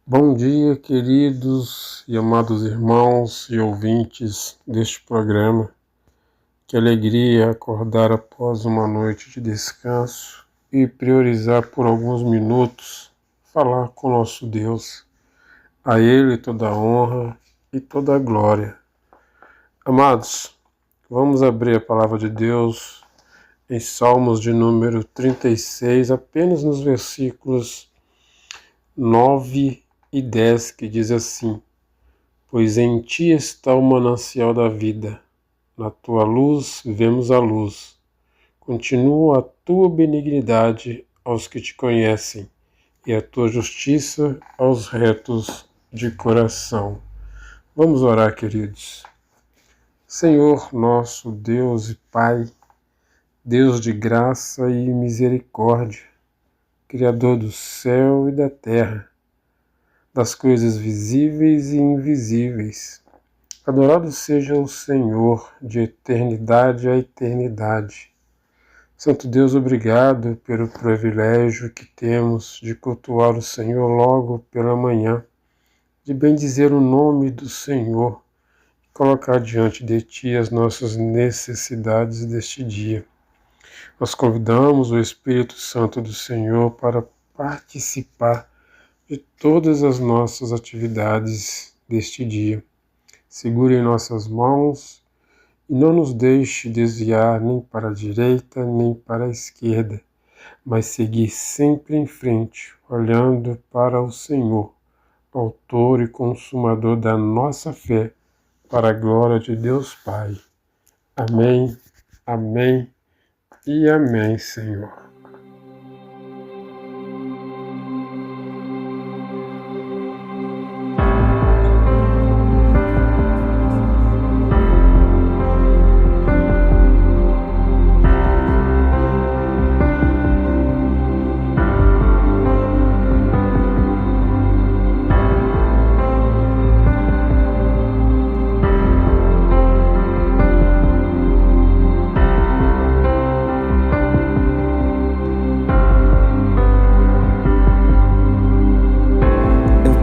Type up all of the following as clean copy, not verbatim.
Bom dia, queridos e amados irmãos e ouvintes deste programa. Que alegria acordar após uma noite de descanso e priorizar por alguns minutos falar com nosso Deus. A Ele toda a honra e toda a glória. Amados, vamos abrir a palavra de Deus em Salmos de número 36, apenas nos versículos 9 e 10, que diz assim: Pois em ti está o manancial da vida, na tua luz vemos a luz. Continua a tua benignidade aos que te conhecem, e a tua justiça aos retos de coração. Vamos orar, queridos. Senhor, nosso Deus e Pai, Deus de graça e misericórdia, Criador do céu e da terra, das coisas visíveis e invisíveis. Adorado seja o Senhor de eternidade a eternidade. Santo Deus, obrigado pelo privilégio que temos de cultuar o Senhor logo pela manhã, de bendizer o nome do Senhor e colocar diante de Ti as nossas necessidades deste dia. Nós convidamos o Espírito Santo do Senhor para participar de todas as nossas atividades deste dia. Segure em nossas mãos e não nos deixe desviar nem para a direita nem para a esquerda, mas seguir sempre em frente, olhando para o Senhor, autor e consumador da nossa fé, para a glória de Deus Pai. Amém, amém e amém, Senhor.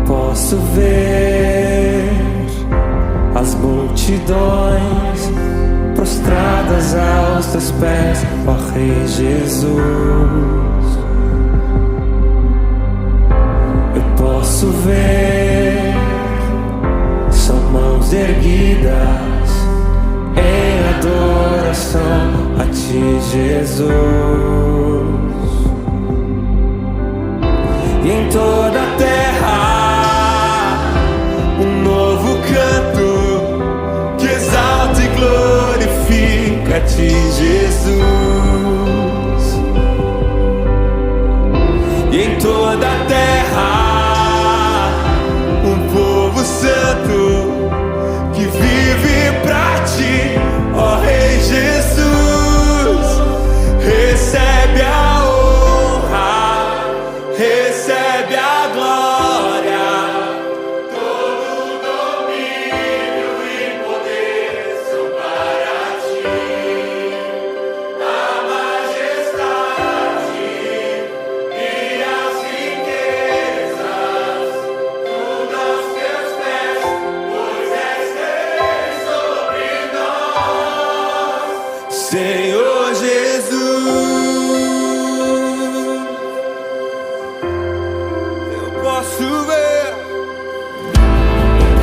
Posso ver as multidões prostradas aos teus pés, ó Rei Jesus. Eu posso ver, são mãos erguidas em adoração a Ti, Jesus. E em toda a terra glorifica a Ti, Jesus. E em toda a terra um povo santo que vive pra Ti, ó Rei Jesus. Recebe a honra, recebe a glória, Senhor Jesus. Eu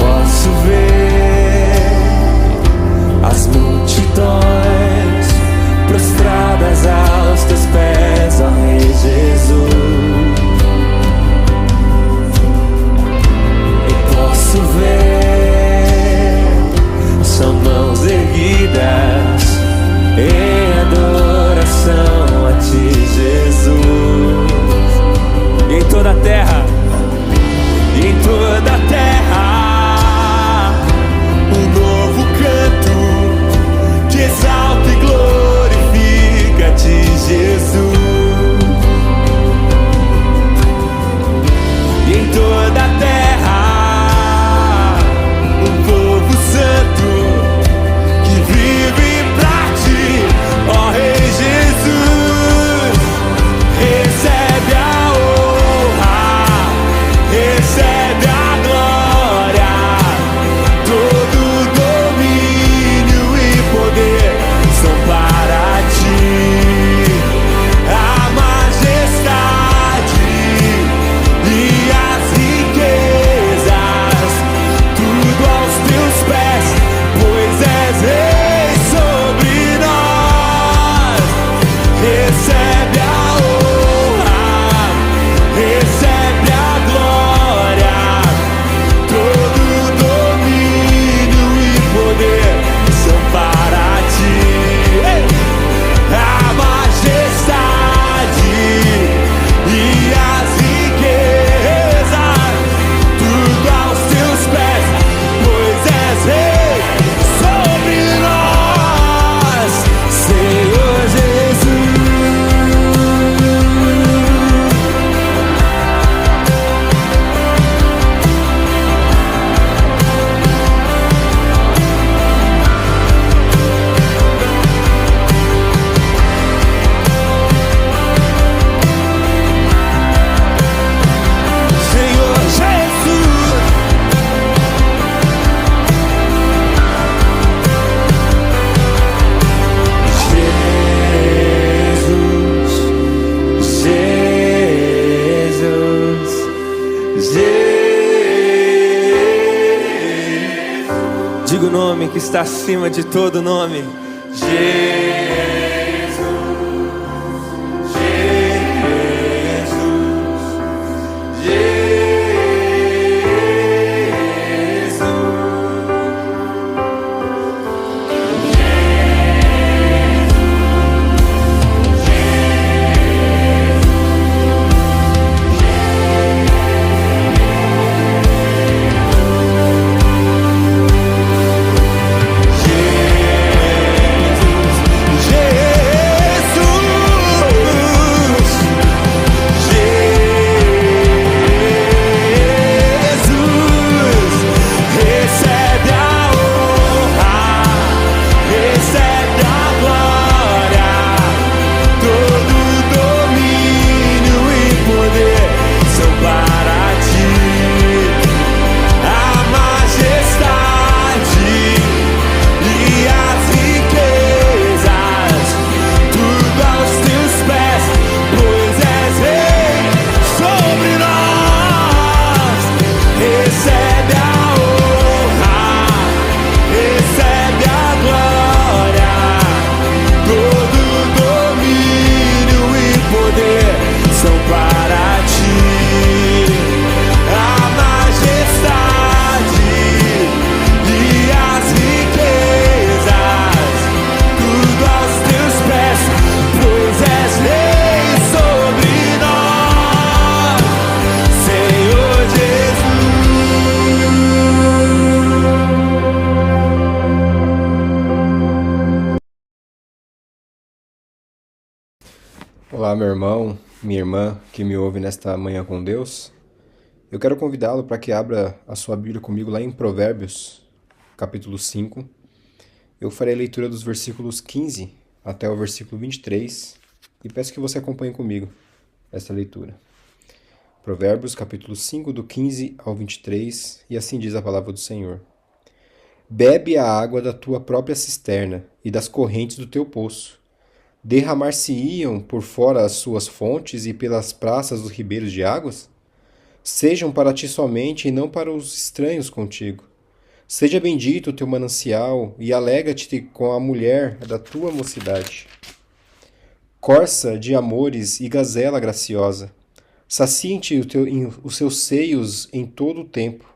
posso ver as multidões prostradas aos Teus pés, ó Rei Jesus. Eu posso ver, são mãos erguidas em adoração a Ti, Jesus. E em toda a terra, e em toda a terra, um novo canto que exalta e glorifica a Ti, Jesus. E em toda a terra, um povo santo que vive pra Ti, ó que está acima de todo nome. Jesus, Jesus, Jesus. Olá, meu irmão, minha irmã que me ouve nesta manhã com Deus. Eu quero convidá-lo para que abra a sua Bíblia comigo lá em Provérbios, capítulo 5. Eu farei a leitura dos versículos 15 até o versículo 23 e peço que você acompanhe comigo essa leitura. Provérbios, capítulo 5, do 15 ao 23, e assim diz a palavra do Senhor. Bebe a água da tua própria cisterna e das correntes do teu poço. Derramar-se-iam por fora as suas fontes e pelas praças dos ribeiros de águas? Sejam para ti somente e não para os estranhos contigo. Seja bendito o teu manancial e alegra-te com a mulher da tua mocidade. Corça de amores e gazela graciosa, saciem-te os seus seios em todo o tempo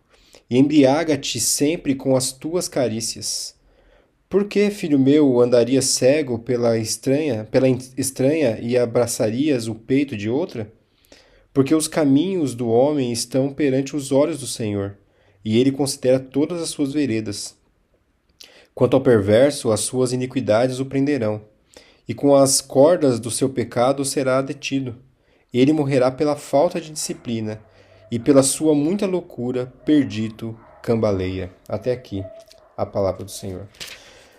e embriaga-te sempre com as tuas carícias. Por que, filho meu, andarias cego pela estranha e abraçarias o peito de outra? Porque os caminhos do homem estão perante os olhos do Senhor, e ele considera todas as suas veredas. Quanto ao perverso, as suas iniquidades o prenderão, e com as cordas do seu pecado será detido. Ele morrerá pela falta de disciplina, e pela sua muita loucura, perdido, cambaleia. Até aqui, a palavra do Senhor.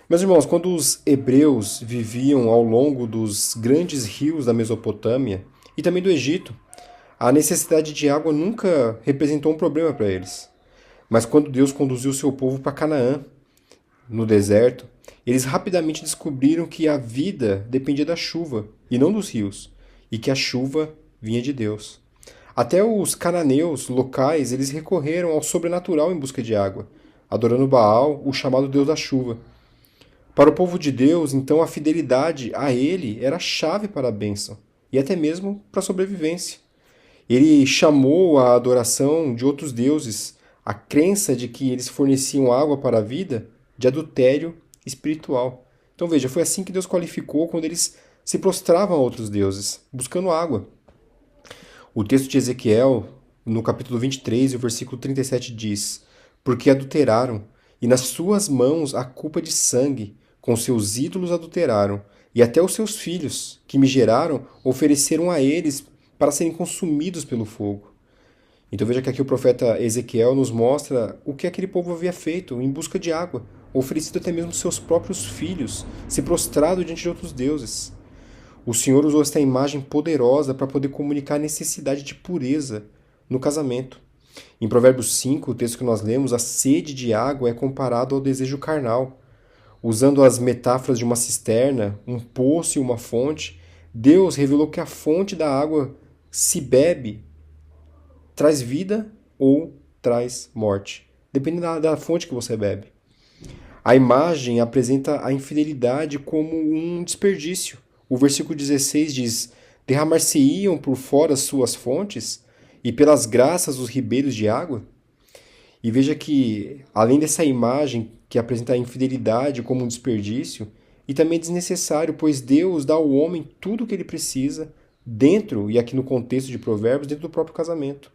Meus irmãos, quando os hebreus viviam ao longo dos grandes rios da Mesopotâmia e também do Egito, a necessidade de água nunca representou um problema para eles. Mas quando Deus conduziu seu povo para Canaã, no deserto, eles rapidamente descobriram que a vida dependia da chuva e não dos rios, e que a chuva vinha de Deus. Até os cananeus locais, eles recorreram ao sobrenatural em busca de água, adorando Baal, o chamado Deus da chuva. Para o povo de Deus, então, a fidelidade a ele era a chave para a bênção e até mesmo para a sobrevivência. Ele chamou a adoração de outros deuses, a crença de que eles forneciam água para a vida, de adultério espiritual. Então veja, foi assim que Deus qualificou quando eles se prostravam a outros deuses, buscando água. O texto de Ezequiel, no capítulo 23, o versículo 37 diz: Porque adulteraram, e nas suas mãos a culpa de sangue, com seus ídolos adulteraram, e até os seus filhos, que me geraram, ofereceram a eles para serem consumidos pelo fogo. Então veja que aqui o profeta Ezequiel nos mostra o que aquele povo havia feito em busca de água, oferecido até mesmo seus próprios filhos, se prostrado diante de outros deuses. O Senhor usou esta imagem poderosa para poder comunicar a necessidade de pureza no casamento. Em Provérbios 5, o texto que nós lemos, a sede de água é comparado ao desejo carnal. Usando as metáforas de uma cisterna, um poço e uma fonte, Deus revelou que a fonte da água se bebe, traz vida ou traz morte, dependendo da fonte que você bebe. A imagem apresenta a infidelidade como um desperdício. O versículo 16 diz: derramar-se-iam por fora as suas fontes e pelas graças os ribeiros de água? E veja que, além dessa imagem que apresenta a infidelidade como um desperdício, e também é desnecessário, pois Deus dá ao homem tudo o que ele precisa dentro, e aqui no contexto de Provérbios, dentro do próprio casamento.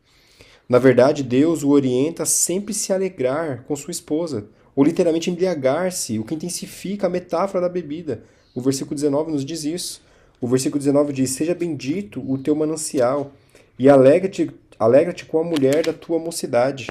Na verdade, Deus o orienta a sempre se alegrar com sua esposa, ou literalmente embriagar-se, o que intensifica a metáfora da bebida. O versículo 19 nos diz isso. O versículo 19 diz: seja bendito o teu manancial, e alegra-te com a mulher da tua mocidade.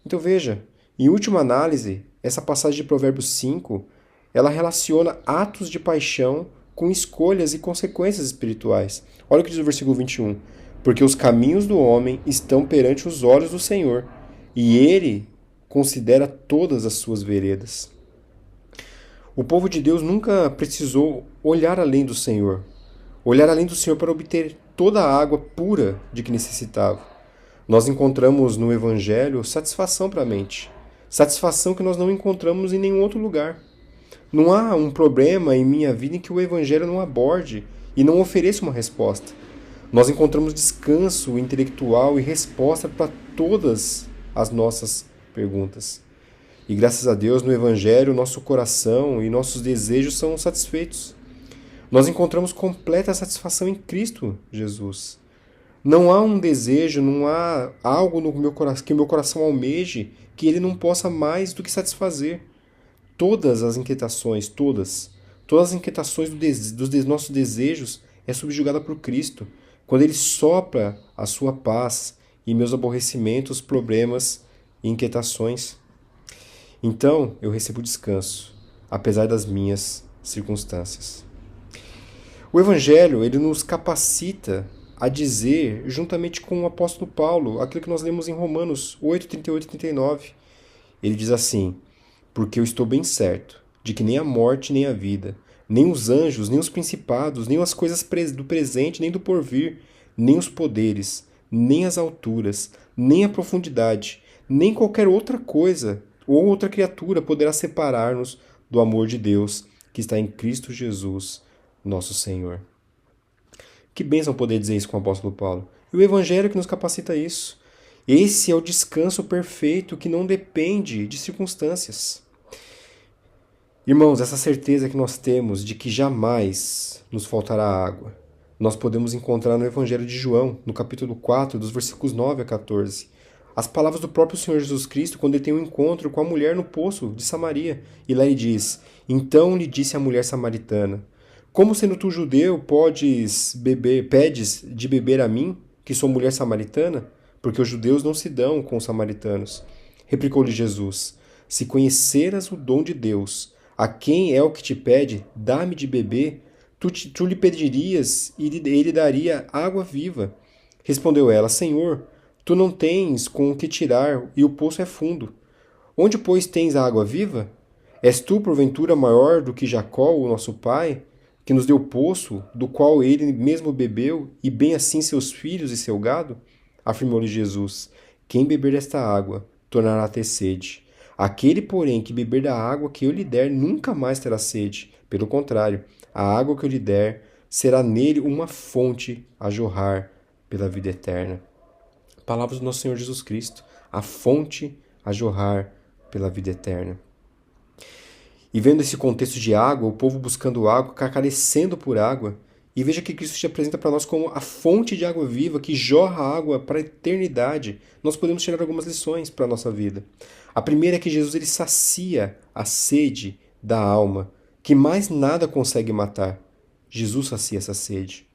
Então veja, em última análise, essa passagem de Provérbios 5, ela relaciona atos de paixão com escolhas e consequências espirituais. Olha o que diz o versículo 21. Porque os caminhos do homem estão perante os olhos do Senhor, e ele considera todas as suas veredas. O povo de Deus nunca precisou olhar além do Senhor para obter toda a água pura de que necessitava. Nós encontramos no Evangelho satisfação para a mente, satisfação que nós não encontramos em nenhum outro lugar. Não há um problema em minha vida em que o Evangelho não aborde e não ofereça uma resposta. Nós encontramos descanso intelectual e resposta para todas as nossas perguntas. E graças a Deus, no Evangelho, nosso coração e nossos desejos são satisfeitos. Nós encontramos completa satisfação em Cristo Jesus. Não há um desejo, não há algo no meu coração, que o meu coração almeje que ele não possa mais do que satisfazer. Todas as inquietações, todas as inquietações dos nossos desejos é subjugada por Cristo, quando ele sopra a sua paz e meus aborrecimentos, problemas e inquietações. Então eu recebo descanso, apesar das minhas circunstâncias. O Evangelho, ele nos capacita a dizer, juntamente com o apóstolo Paulo, aquilo que nós lemos em Romanos 8, 38 e 39. Ele diz assim: porque eu estou bem certo de que nem a morte, nem a vida, nem os anjos, nem os principados, nem as coisas do presente, nem do porvir, nem os poderes, nem as alturas, nem a profundidade, nem qualquer outra coisa ou outra criatura poderá separar-nos do amor de Deus que está em Cristo Jesus, nosso Senhor. Que bênção poder dizer isso com o apóstolo Paulo. E o Evangelho que nos capacita a isso. Esse é o descanso perfeito que não depende de circunstâncias. Irmãos, essa certeza que nós temos de que jamais nos faltará água, nós podemos encontrar no Evangelho de João, no capítulo 4, dos versículos 9 a 14. As palavras do próprio Senhor Jesus Cristo quando ele tem um encontro com a mulher no poço de Samaria. E lá ele diz: então lhe disse a mulher samaritana: como sendo tu judeu pedes de beber a mim, que sou mulher samaritana? Porque os judeus não se dão com os samaritanos. Replicou-lhe Jesus: se conheceras o dom de Deus, a quem é o que te pede, dá-me de beber, tu lhe pedirias e ele daria água viva. Respondeu ela: Senhor, tu não tens com o que tirar e o poço é fundo. Onde, pois, tens a água viva? És tu, porventura, maior do que Jacó, o nosso pai, que nos deu o poço, do qual ele mesmo bebeu, e bem assim seus filhos e seu gado? Afirmou-lhe Jesus: quem beber desta água tornará a ter sede. Aquele, porém, que beber da água que eu lhe der nunca mais terá sede. Pelo contrário, a água que eu lhe der será nele uma fonte a jorrar pela vida eterna. Palavras do nosso Senhor Jesus Cristo, a fonte a jorrar pela vida eterna. E vendo esse contexto de água, o povo buscando água, carecendo por água, e veja que Cristo se apresenta para nós como a fonte de água viva que jorra água para a eternidade. Nós podemos tirar algumas lições para a nossa vida. A primeira é que Jesus ele sacia a sede da alma, que mais nada consegue matar. Jesus sacia essa sede.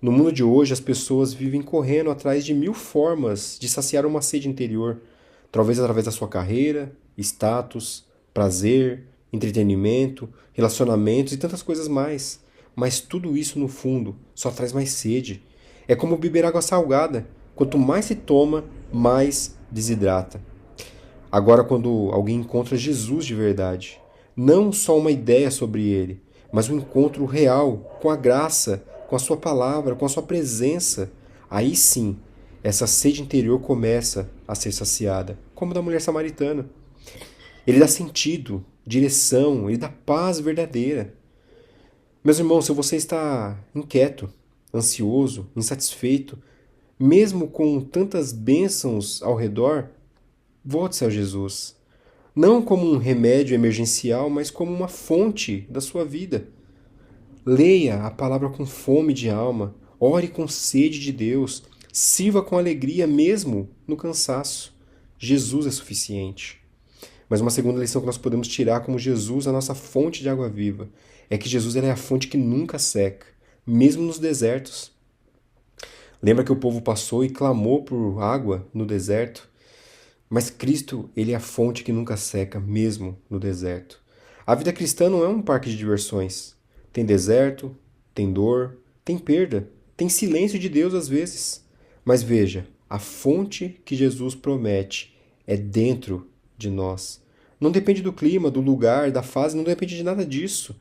No mundo de hoje, as pessoas vivem correndo atrás de 1000 formas de saciar uma sede interior, talvez através da sua carreira, status, prazer, entretenimento, relacionamentos e tantas coisas mais. Mas tudo isso, no fundo, só traz mais sede. É como beber água salgada. Quanto mais se toma, mais desidrata. Agora, quando alguém encontra Jesus de verdade, não só uma ideia sobre ele, mas um encontro real com a graça, com a sua palavra, com a sua presença, aí sim, essa sede interior começa a ser saciada, como da mulher samaritana. Ele dá sentido direção, Ele dá paz verdadeira. Meus irmãos, se você está inquieto, ansioso, insatisfeito, mesmo com tantas bênçãos ao redor, volte-se a Jesus. Não como um remédio emergencial, mas como uma fonte da sua vida. Leia a palavra com fome de alma, ore com sede de Deus, sirva com alegria mesmo no cansaço. Jesus é suficiente. Mas uma segunda lição que nós podemos tirar como Jesus, a nossa fonte de água viva, é que Jesus é a fonte que nunca seca, mesmo nos desertos. Lembra que o povo passou e clamou por água no deserto? Mas Cristo, Ele é a fonte que nunca seca, mesmo no deserto. A vida cristã não é um parque de diversões. Tem deserto, tem dor, tem perda, tem silêncio de Deus às vezes. Mas veja, a fonte que Jesus promete é dentro de nós. Não depende do clima, do lugar, da fase, não depende de nada disso.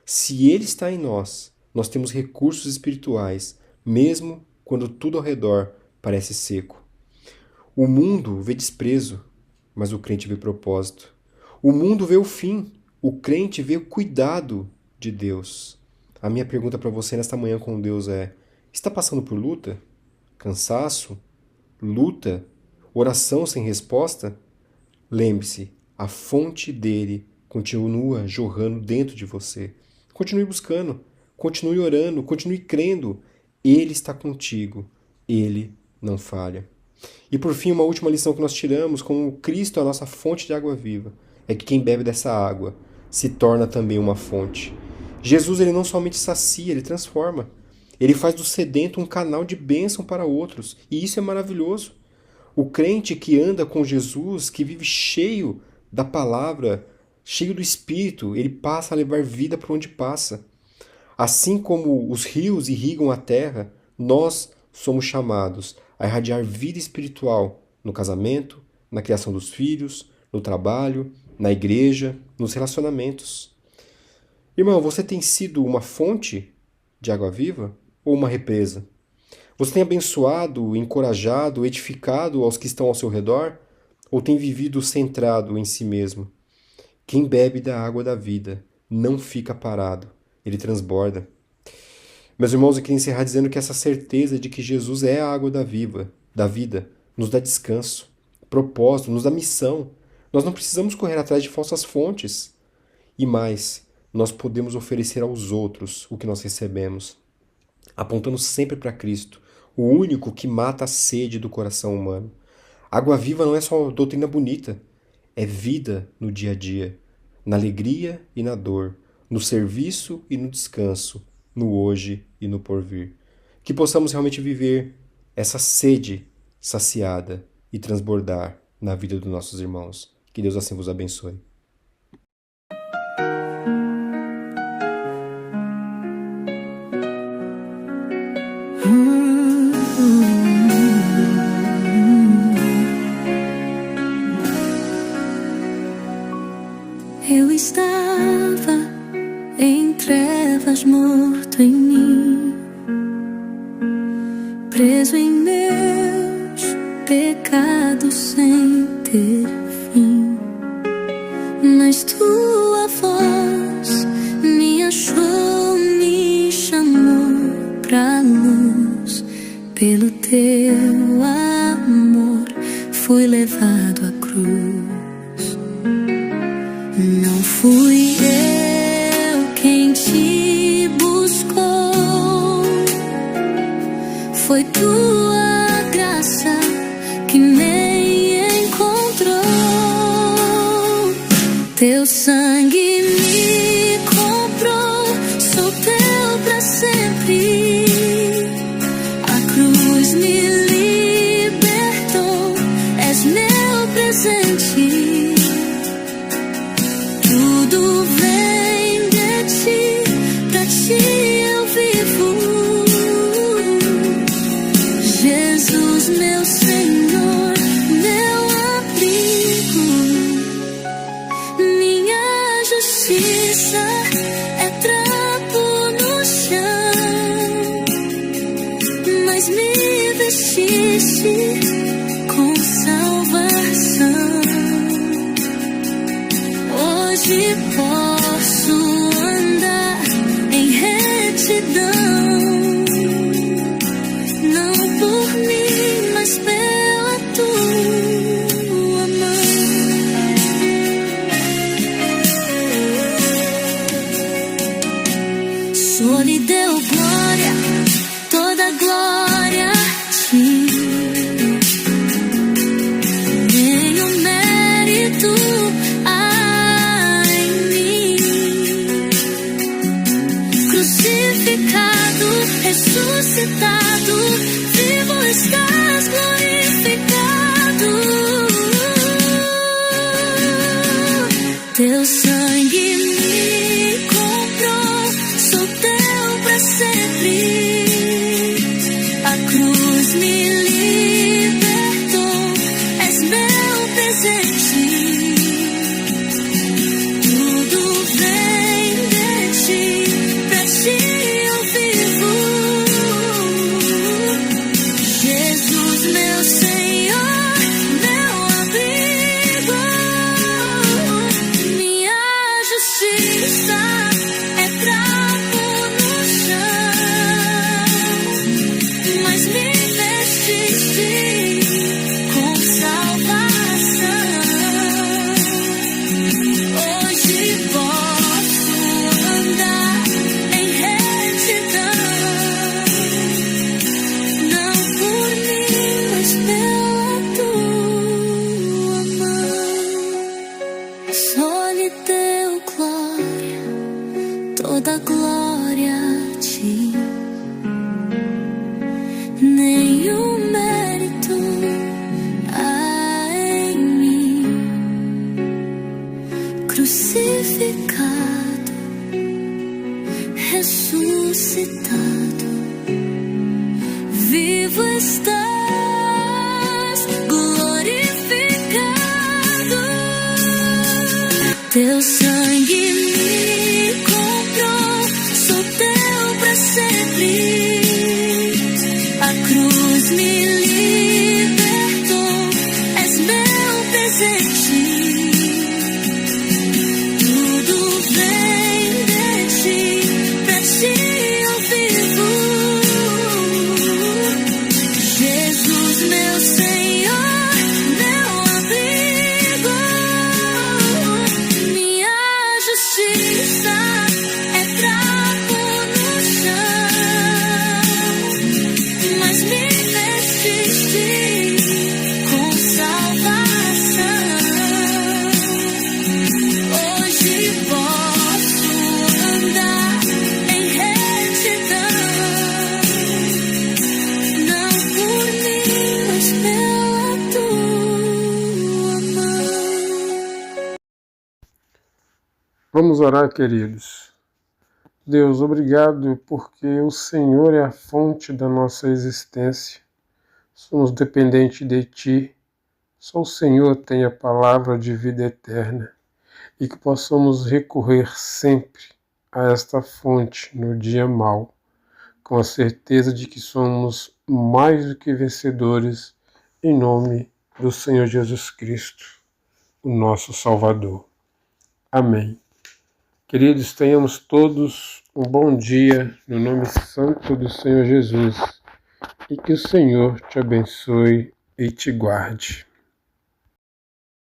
Se Ele está em nós, nós temos recursos espirituais, mesmo quando tudo ao redor parece seco. O mundo vê desprezo, mas o crente vê propósito. O mundo vê o fim, o crente vê o cuidado de Deus. A minha pergunta para você nesta manhã com Deus é: está passando por luta? Cansaço? Luta? Oração sem resposta? Lembre-se, a fonte dele continua jorrando dentro de você. Continue buscando, continue orando, continue crendo. Ele está contigo, ele não falha. E por fim, uma última lição que nós tiramos, como Cristo é a nossa fonte de água viva, é que quem bebe dessa água se torna também uma fonte. Jesus, ele não somente sacia, ele transforma. Ele faz do sedento um canal de bênção para outros, e isso é maravilhoso. O crente que anda com Jesus, que vive cheio da palavra, cheio do Espírito, ele passa a levar vida por onde passa. Assim como os rios irrigam a terra, nós somos chamados a irradiar vida espiritual no casamento, na criação dos filhos, no trabalho, na igreja, nos relacionamentos. Irmão, você tem sido uma fonte de água viva ou uma represa? Você tem abençoado, encorajado, edificado aos que estão ao seu redor? Ou tem vivido centrado em si mesmo? Quem bebe da água da vida não fica parado, ele transborda. Meus irmãos, eu queria encerrar dizendo que essa certeza de que Jesus é a água da vida, nos dá descanso, propósito, nos dá missão. Nós não precisamos correr atrás de falsas fontes. E mais, nós podemos oferecer aos outros o que nós recebemos, apontando sempre para Cristo, o único que mata a sede do coração humano. Água viva não é só doutrina bonita, é vida no dia a dia, na alegria e na dor, no serviço e no descanso, no hoje e no porvir. Que possamos realmente viver essa sede saciada e transbordar na vida dos nossos irmãos. Que Deus assim vos abençoe. Eu estava em trevas, morto em mim, preso em meus pecados sem ter fim. Mas tua voz me achou, me chamou pra luz. Pelo teu amor fui levado à cruz. Não fui eu quem te buscou, foi tua graça que me encontrou. Teu sangue me comprou, sou teu pra sempre. A cruz me libertou, és meu presente. Tudo vem de ti, pra ti eu vivo. Jesus, meu Senhor, meu abrigo. Minha justiça é trapo no chão, mas me vestiste com salvação. Hoje retidão, não por mim, mas pela tua mão. Só lhe deu glória, toda glória a ti. Nenhum mérito há em mim. Crucificado, ressuscitado, vivo estás glorificado. Teu sangue me comprou, sou teu pra sempre. A cruz me libertou, és meu presente. Tudo vem de ti, pra ti eu vivo. Jesus, meu Senhor, meu abrigo. Minha justiça é trapo no chão, mas me vestiste com salvação. Hoje posso andar em retidão, não por mim, mas pela tua mão. Só lhe deu glória, toda glória a ti. Nenhum mérito há em mim. Crucificado, ressuscitado, vivo estás glorificado. Teu sangue me comprou, sou teu pra sempre. A cruz me libertou, és meu presente. Tudo vem de ti, pra ti eu vivo. Jesus, meu Senhor, meu abrigo. Minha justiça é trapo no chão, mas me vestiste com salvação. Hoje posso andar em retidão, não por mim, mas pela tua mão. Vamos orar, queridos. Deus, obrigado porque o Senhor é a fonte da nossa existência. Somos dependentes de Ti. Só o Senhor tem a palavra de vida eterna. E que possamos recorrer sempre a esta fonte no dia mau, com a certeza de que somos mais do que vencedores, em nome do Senhor Jesus Cristo, o nosso Salvador. Amém. Queridos, tenhamos todos um bom dia no nome santo do Senhor Jesus e que o Senhor te abençoe e te guarde.